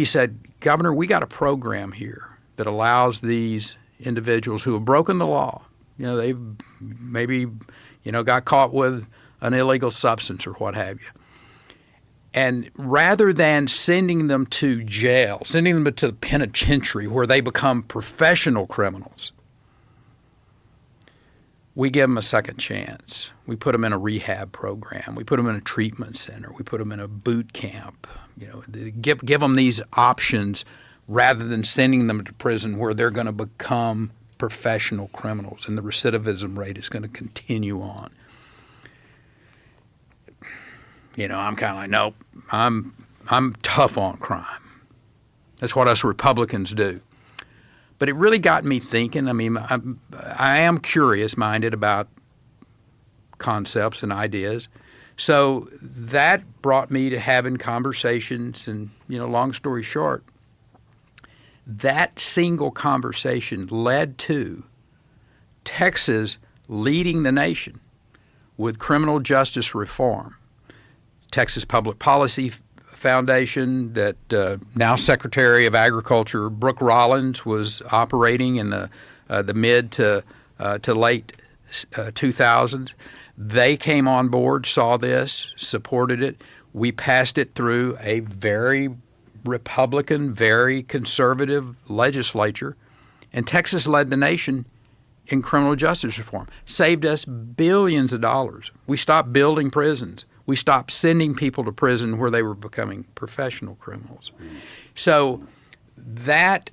He said, Governor, we got a program here that allows these individuals who have broken the law, they've maybe, got caught with an illegal substance or what have you. And rather than sending them to jail, sending them to the penitentiary where they become professional criminals, we give them a second chance. We put them in a rehab program. We put them in a treatment center. We put them in a boot camp. Give them these options rather than sending them to prison where they're going to become professional criminals and the recidivism rate is going to continue on. I'm kind of like, nope, I'm tough on crime. That's what us Republicans do. But it really got me thinking. I mean, I am curious-minded about concepts and ideas. So that brought me to having conversations and, long story short, that single conversation led to Texas leading the nation with criminal justice reform. Texas Public Policy Foundation that now Secretary of Agriculture Brooke Rollins was operating in the mid to late 2000s. They came on board, saw this, supported it. We passed it through a very Republican, very conservative legislature, and Texas led the nation in criminal justice reform. Saved us billions of dollars. We stopped building prisons. We stopped sending people to prison where they were becoming professional criminals. So that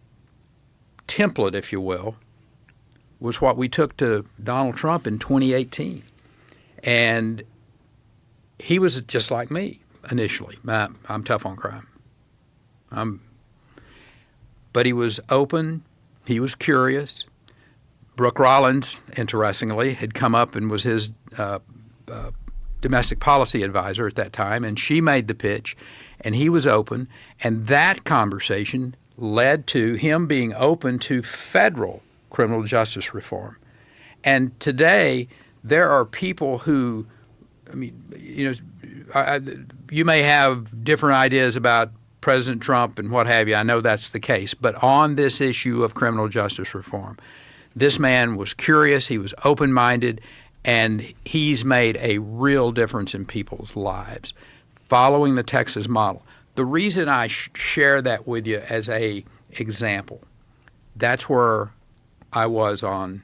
template, if you will, was what we took to Donald Trump in 2018. And he was just like me initially. I'm tough on crime. But he was open. He was curious. Brooke Rollins, interestingly, had come up and was his domestic policy advisor at that time, and she made the pitch, and he was open. And that conversation led to him being open to federal criminal justice reform. And today, there are people who, you may have different ideas about President Trump and what have you. I know that's the case. But on this issue of criminal justice reform, this man was curious, he was open-minded, and he's made a real difference in people's lives following the Texas model. The reason I share that with you as a example, that's where I was on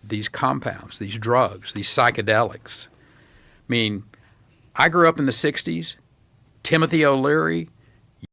these compounds, these drugs, these psychedelics. I mean, I grew up in the 60s. Timothy O'Leary